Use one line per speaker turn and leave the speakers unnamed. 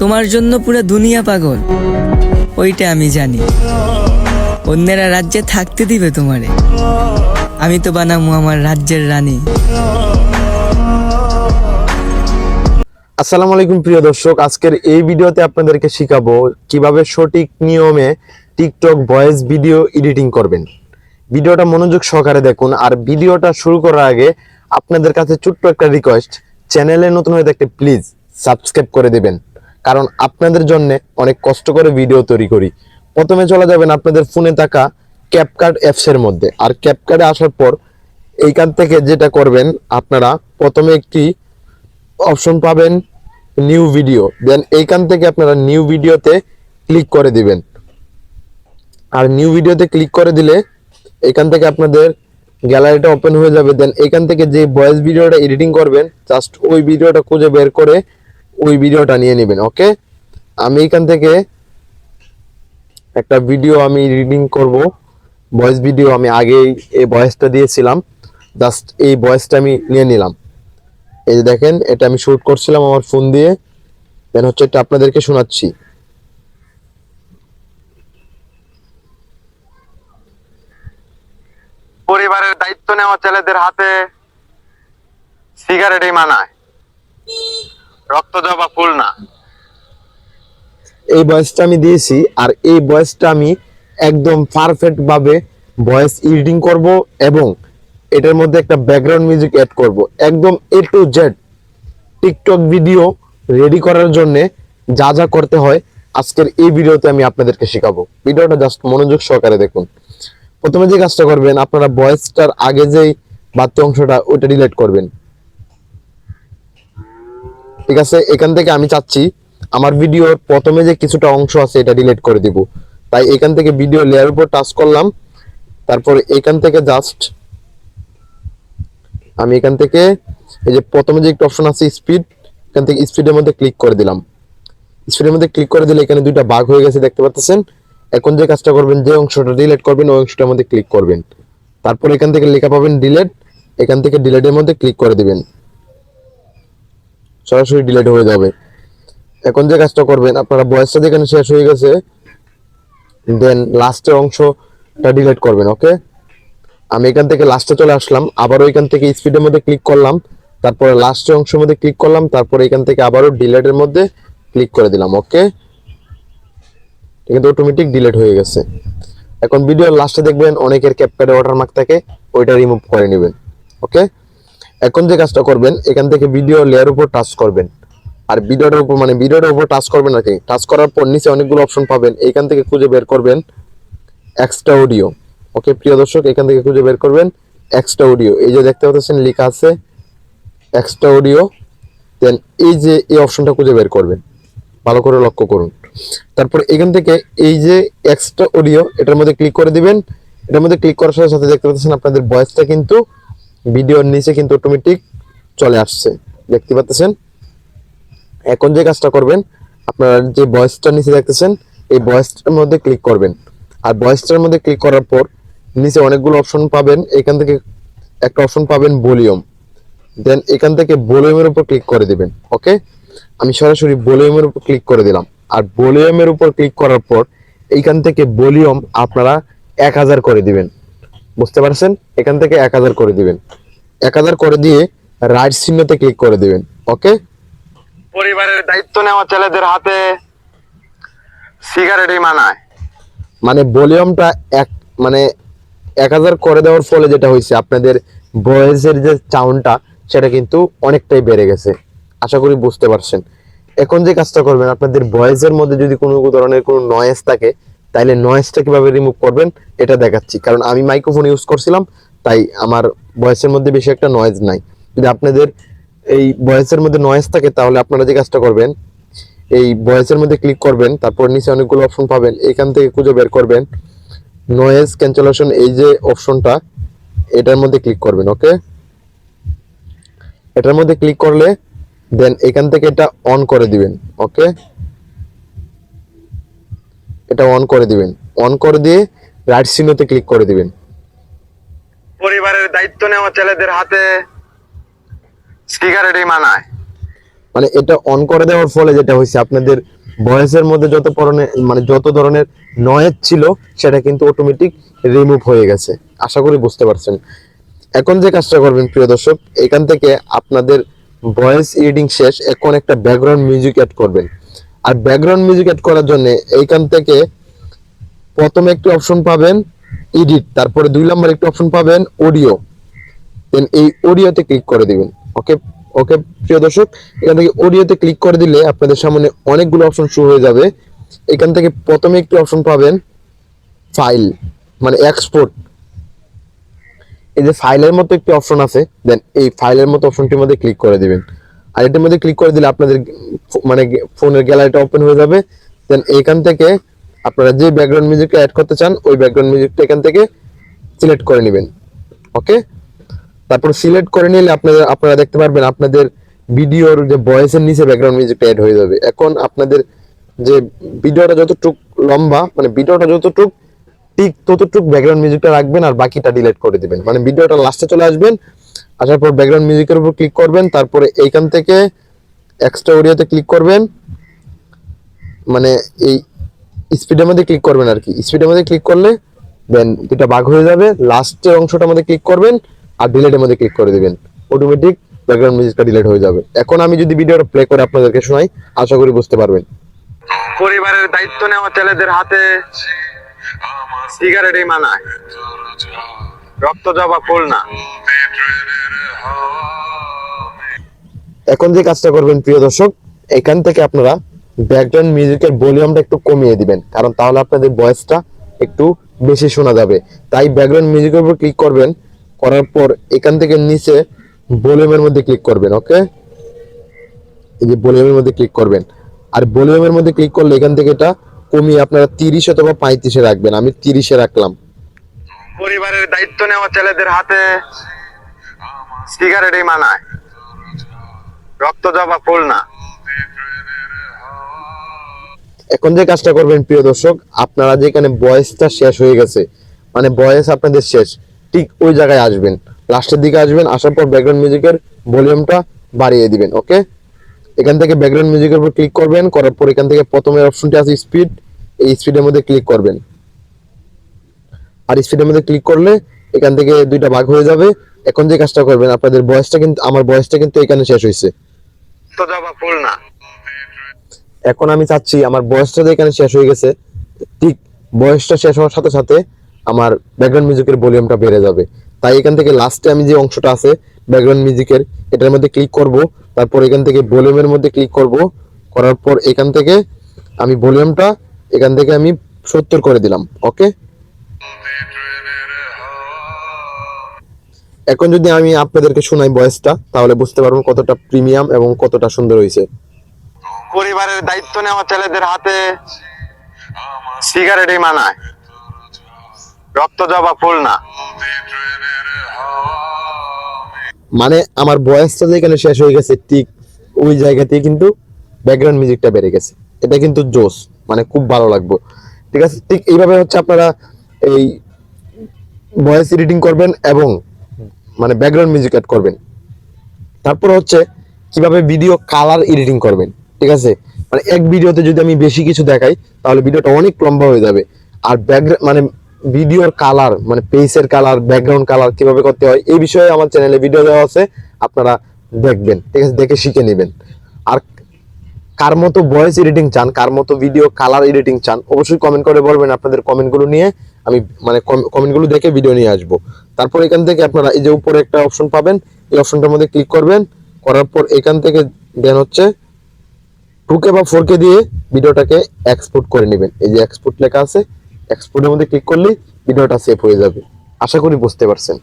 তোমার জন্য পুরো দুনিয়া পাগল, ওইটা আমি জানি। অন্যেরা রাজ্যে থাকতে দিবে তোমারে, আমি তো বানামু আমার রাজ্যের রানী।
আসসালামু আলাইকুম প্রিয় দর্শক, আজকের এই ভিডিওতে আপনাদেরকে শিখাবো কিভাবে সঠিক নিয়মে টিকটক ভয়েস ভিডিও এডিটিং করবেন। ভিডিওটা মনোযোগ সহকারে দেখুন। আর ভিডিওটা শুরু করার আগে আপনাদের কাছে ছোট্ট একটা রিকোয়েস্ট, চ্যানেলে নতুন হয়ে থাকলে প্লিজ সাবস্ক্রাইব করে দিবেন, কারণ আপনাদের জন্য অনেক কষ্ট করে ভিডিও তৈরি করি। প্রথমে চলে যাবেন আপনাদের ফোনে থাকা ক্যাপকাট অ্যাপস এর মধ্যে। আর ক্যাপকাটে আসার পর এইখান থেকে যেটা করবেন, আপনারা প্রথমে একটি অপশন পাবেন নিউ ভিডিও, দেন এইখান থেকে আপনারা নিউ ভিডিওতে ক্লিক করে দিবেন। আর নিউ ভিডিওতে ক্লিক করে দিলে এখান থেকে আপনাদের গ্যালারিটা ওপেন হয়ে যাবে। দেন এখান থেকে যে ভয়েস ভিডিওটা এডিটিং করবেন, জাস্ট ওই ভিডিওটা খুঁজে বের করে ওই ভিডিওটা নিয়ে নেবেন। ওকে, আমি এখান থেকে একটা ভিডিও আমি এডিটিং করব, ভয়েস ভিডিও। আমি আগেই এই ভয়েসটা দিয়েছিলাম, জাস্ট এই ভয়েসটা আমি নিয়ে নিলাম। এই যে দেখেন, এটা আমি শুট করছিলাম আমার ফোন দিয়ে, দেন হচ্ছে এটা আপনাদেরকে শোনাচ্ছি।
পরিবারের দায়িত্ব নেওয়া ছেলেদের হাতে সিগারেটই মানায়, রক্ত জবা ফুল না।
এই ভয়েসটা আমি দিয়েছি, আর এই ভয়েসটা আমি একদম পারফেক্ট ভাবে ভয়েস এডিটিং করব এবং এটার মধ্যে একটা ব্যাকগ্রাউন্ড মিউজিক অ্যাড করব। একদম A to Z TikTok video ready করার জন্য যা যা করতে হয় আজকের এই ভিডিওতে আমি আপনাদেরকে শেখাবো। ভিডিওটা জাস্ট মনোযোগ সহকারে দেখুন। প্রথমে যে কাজটা করবেন, আপনারা ভয়েসটার আগে যেই বাড়তি অংশটা ওইটা ডিলিট করবেন। ঠিক আছে, এখান থেকে আমি চাচ্ছি আমার ভিডিওর প্রথমে যে কিছুটা অংশ আছে এটা ডিলিট করে দিব। তাই এখান থেকে ভিডিও লেয়ার উপর টাচ করলাম, তারপরে এখান থেকে জাস্ট আমি এখান থেকে এই যে প্রথমে যে একটা অপশন আছে স্পিড, এখান থেকে স্পিডের মধ্যে ক্লিক করে দিলাম। স্পিডের মধ্যে ক্লিক করে দিলে এখানে দুইটা ভাগ হয়ে গেছে, দেখতে পাচ্ছেন। এখন যে কাজটা করবেন, যে অংশটা ডিলিট করবেন ওই অংশটার মধ্যে ক্লিক করবেন। তারপর এখান থেকে লেখা পাবেন ডিলিট, এখান থেকে ডিলিটের মধ্যে ক্লিক করে দিবেন, সরাসরি ডিলিট হয়ে যাবে। এখন যে কাজটা করবেন, আপনারা ভয়েসটা যেখানে শেষ হয়ে গেছে, দেন লাস্টের অংশটা ডিলিট করবেন। ওকে, আমি এখান থেকে লাস্টে চলে আসলাম, আবারও এখান থেকে স্পিডের মধ্যে ক্লিক করলাম, তারপরে লাস্টের অংশের মধ্যে ক্লিক করলাম, তারপরে এখান থেকে আবারও ডিলিটের মধ্যে ক্লিক করে দিলাম। ওকে, কিন্তু অটোমেটিক ডিলিট হয়ে গেছে। এখন ভিডিওর লাস্টে দেখবেন অনেকের ক্যাপকাটে ওয়াটারমার্ক থাকে, ওইটা রিমুভ করে নেবেন। ওকে, এখন যে কাজটা করবেন, এখান থেকে ভিডিও লেয়ার উপর টাচ করবেন। আর ভিডিওটার উপর ভিডিওটার উপর টাচ করবেন আর কি। টাচ করার পর নিচে অনেকগুলো অপশন পাবেন, এইখান থেকে খুঁজে বের করবেন এক্সট্রা অডিও। ওকে প্রিয় দর্শক, এখান থেকে খুঁজে বের করবেন এক্সট্রা অডিও। এই যে দেখতে পাচ্ছেন লেখা আছে এক্সট্রা অডিও, দেন এই যে এই অপশনটা খুঁজে বের করবেন, ভালো করে লক্ষ্য করুন। তারপর এখান থেকে এই যে এক্সট্রা অডিও, এটার মধ্যে ক্লিক করে দিবেন। এটার মধ্যে ক্লিক করার সাথে সাথে দেখতে পাচ্ছেন আপনাদের ভয়েসটা কিন্তু ভিডিওর নিচে কিন্তু অটোমেটিক চলে আসছে, দেখতে পাচ্ছেন। এখন যে কাজটা করবেন, আপনারা যে ভয়েসটা নিচে দেখতেছেন এই ভয়েসটার মধ্যে ক্লিক করবেন। আর ভয়েসটার মধ্যে ক্লিক করার পর নিচে অনেকগুলো অপশন পাবেন, এখান থেকে একটা অপশন পাবেন ভলিউম, দেন এখান থেকে ভলিউমের উপর ক্লিক করে দিবেন। ওকে, আমি সরাসরি ভলিউমের উপর ক্লিক করে দিলাম। আর ভলিউমের উপর ক্লিক করার পর এইখান থেকে ভলিউম আপনারা 1000 করে দিবেন, বুঝতে পারছেন। এখান থেকে 1000 করে দিবেন, 1000 করে দিয়ে রাইট চিহ্নতে ক্লিক করে দিবেন। ওকে,
পরিবারের দায়িত্ব নেওয়া ছেলেদের হাতে সিগারেটই মানায়।
ভলিউমটা এক 1000 করে দেওয়ার ফলে যেটা হয়েছে, আপনাদের ভয়েসের যে সাউন্ডটা সেটা কিন্তু অনেকটাই বেড়ে গেছে। আশা করি বুঝতে পারছেন। এখন যে কাজটা করবেন, আপনাদের ভয়েসের মধ্যে যদি কোনো ধরনের কোনো নয়েজ থাকে, তাইলে নয়েজটা কিভাবে রিমুভ করবেন এটা দেখাচ্ছি। কারণ আমি মাইক্রোফোন ইউজ করছিলাম, তাই আমার ভয়েসের মধ্যে বেশি একটা নয়েজ নাই। যদি আপনাদের এই ভয়েসের মধ্যে নয়েজ থাকে, তাহলে আপনারা যে কাজটা করবেন, এই ভয়েসের মধ্যে ক্লিক করবেন, তারপর নিচে অনেকগুলো অপশন পাবেন, এখান থেকে খুঁজে বের করবেন নয়েজ ক্যান্সেলেশন, এই যে অপশনটা এটার মধ্যে ক্লিক করবেন। ওকে, এটার মধ্যে ক্লিক করলে দেন এখান থেকে এটা অন করে দিবেন। ওকে, এটা অন করে দিবেন, অন করে দিয়ে রাইট চিহ্নতে ক্লিক করে দিবেন।
পরিবারের দায়িত্ব নেওয়া ছেলেদের হাতে সিগারেটই মানায়।
মানে এটা অন করে দেওয়ার ফলে যেটা হয়েছে, আপনাদের ভয়েসের মধ্যে যত ধরনের নয়েজ ছিল সেটা কিন্তু অটোমেটিক রিমুভ হয়ে গেছে। আশা করি বুঝতে পারছেন। এখন যে কাজটা করবেন প্রিয় দর্শক, এখান থেকে আপনাদের ভয়েস এডিটিং শেষ, এখন একটা ব্যাকগ্রাউন্ড মিউজিক অ্যাড করবেন। আর ব্যাকগ্রাউন্ড মিউজিক অ্যাড করার জন্য এইখান থেকে প্রথমে একটি অপশন পাবেন এডিট, তারপরে 2 নম্বর একটি অপশন পাবেন অডিও, দেন এই অডিওতে ক্লিক করে দিবেন। ওকে ওকে প্রিয় দর্শক, এখান থেকে অডিওতে ক্লিক করে দিলে আপনাদের সামনে অনেকগুলো অপশন শুরু হয়ে যাবে। এখান থেকে প্রথমে একটি অপশন পাবেন ফাইল, মানে এক্সপোর্ট। এই যে ফাইলের মতো একটি অপশন আছে, দেন এই ফাইলের মতো অপশনটির মধ্যে ক্লিক করে দিবেন। আর এটার মধ্যে ক্লিক করে দিলে আপনাদের মানে ফোনের গ্যালারিটা ওপেন হয়ে যাবে। দেন এইখান থেকে আপনারা যে ব্যাকগ্রাউন্ড মিউজিকটা অ্যাড করতে চান ওই ব্যাকগ্রাউন্ড মিউজিকটা এখান থেকে সিলেক্ট করে নেবেন। ওকে, তারপর সিলেক্ট করে নিলে আপনারা দেখতে পারবেন আপনাদের ভিডিওর যে ভয়েসের নিচে ব্যাকগ্রাউন্ড মিউজিকটা অ্যাড হয়ে যাবে। এখন আপনাদের যে ভিডিওটা যতটুক লম্বা, মানে ভিডিওটা যতটুক ঠিক ততটুক ব্যাকগ্রাউন্ড মিউজিকটা রাখবেন আর বাকিটা ডিলিট করে দিবেন। মানে ভিডিওটা লাস্টে চলে আসবেন, আসার পর ব্যাকগ্রাউন্ড মিউজিকের উপর ক্লিক করবেন, তারপরে এইখান থেকে এক্সট্রা অডিওতে ক্লিক করবেন, মানে এই স্পিডের মধ্যে ক্লিক করবেন আর কি। স্পিডের মধ্যে ক্লিক করলে দেন দুটা ভাগ হয়ে যাবে, লাস্টের অংশটার মধ্যে ক্লিক করবেন আর ডিলিটের মধ্যে ক্লিক করে দিবেন, অটোমেটিক ব্যাকগ্রাউন্ড মিউজিকটা ডিলিট হয়ে যাবে। এখন আমি যদি ভিডিওটা প্লে করে আপনাদেরকে শোনাই, আশা করি বুঝতে পারবেন।
পরিবারের দায়িত্ব নেওয়া ছেলেদের হাতে সিগারেটই মানায়, রক্ত জবা ফুল না।
এখন যে কাজটা করবেন প্রিয় দর্শক, এখান থেকে আপনারা ব্যাকগ্রাউন্ড মিউজিকের ভলিউমটা একটু কমিয়ে দিবেন, কারণ তাহলে আপনাদের ভয়েসটা একটু বেশি শোনা যাবে। তাই ব্যাকগ্রাউন্ড মিউজিকের উপর ক্লিক করবেন, করার পর এখান থেকে নিচে ভলিউমের মধ্যে ক্লিক করবেন। ওকে, এই যে ভলিউমের মধ্যে ক্লিক করবেন, আর ভলিউমের মধ্যে ক্লিক করলে এখান থেকে এটা কমিয়ে আপনারা 30 অথবা 35-এ রাখবেন। আমি 30-এ রাখলাম।
পরিবারের দায়িত্ব নেওয়া ছেলেদের হাতে সিগারেটই মানায়, রক্ত জবা ফুল না।
এখন যে কাজটা করবেন প্রিয় দর্শক, আপনারা যেখানে ভয়েসটা শেষ হয়ে গেছে, মানে ভয়েস আপনাদের শেষ, ঠিক ওই জায়গায় আসবেন, লাস্টের দিকে আসবেন, আসার পর ব্যাকগ্রাউন্ড মিউজিকের ভলিউমটা বাড়িয়ে দিবেন। ওকে, এখান থেকে ব্যাকগ্রাউন্ড মিউজিকের উপর ক্লিক করবেন, করার পর এখান থেকে প্রথমের অপশনটি আছে স্পিড, এই স্পিডের মধ্যে ক্লিক করবেন। আর স্পিডের মধ্যে ক্লিক করলে এখান থেকে দুইটা ভাগ হয়ে যাবে। এখন যে কাজটা করবেন, আপনাদের ভয়েসটা কিন্তু, আমার ভয়েসটা কিন্তু এখানে শেষ হয়েছে,
রক্ত জবা ফুল না।
এখন আমি চাচ্ছি আমার বয়সটা যে এখানে শেষ হয়ে গেছে, ঠিক বয়সটা শেষ হওয়ার সাথে সাথে আমার ব্যাকগ্রাউন্ড মিউজিকের ভলিউমটা বেড়ে যাবে। তাই এখান থেকে লাস্টে আমি যে অংশটা আছে ব্যাকগ্রাউন্ড মিউজিকের, এটার মধ্যে ক্লিক করব, তারপর এখান থেকে ভলিউমের মধ্যে ক্লিক করব, করার পর এখান থেকে আমি ভলিউমটা এখান থেকে আমি 70 করে দিলাম। ওকে, এখন যদি আমি আপনাদেরকে শোনাই ভয়েসটা, তাহলে বুঝতে পারবেন কতটা প্রিমিয়াম এবং কতটা সুন্দর হয়েছে।
পরিবারের দায়িত্ব নেওয়া ছেলেদের হাতে সিগারেটই মানায়, রক্ত জবা ফুল না।
মানে আমার ভয়েসটা যেখানে শেষ হয়ে গেছে, ঠিক ওই জায়গাতেই কিন্তু ব্যাকগ্রাউন্ড মিউজিকটা বেড়ে গেছে। এটা কিন্তু জোস, মানে খুব ভালো লাগবে। ঠিক আছে, ঠিক এইভাবে হচ্ছে আপনারা এই ভয়েস এডিটিং করবেন এবং মানে ব্যাকগ্রাউন্ড মিউজিক অ্যাড করবেন। তারপর হচ্ছে কিভাবে ভিডিও কালার এডিটিং করবেন। ঠিক আছে, মানে এক ভিডিওতে যদি আমি বেশি কিছু দেখাই তাহলে ভিডিওটা অনেক লম্বা হয়ে যাবে। আর ব্যাকগ্রাউন্ড মানে ভিডিওর কালার, মানে পেজের কালার, ব্যাকগ্রাউন্ড কালার কিভাবে করতে হয় এই বিষয়ে আমার চ্যানেলে ভিডিও দেওয়া আছে, আপনারা দেখবেন। ঠিক আছে, দেখে শিখে নেবেন। আর কার মতো ভয়েস এডিটিং চান, কার মতো ভিডিও কালার এডিটিং চান, অবশ্যই কমেন্ট করে বলবেন। আপনাদের কমেন্টগুলো নিয়ে আমি মানে কমেন্টগুলো দেখে ভিডিও নিয়ে আসবো। তারপর এখান থেকে আপনারা এই যে উপরে একটা অপশন পাবেন, এই অপশনটার মধ্যে ক্লিক করবেন, করার পর এখান থেকে দেন হচ্ছে 2K বা 4K দিয়ে ভিডিওটাকে এক্সপোর্ট করে নেবেন। এই যে এক্সপোর্ট লেখা আছে, এক্সপোর্টের মধ্যে ক্লিক করলেই ভিডিওটা সেভ হয়ে যাবে। আশা করি বুঝতে পারছেন।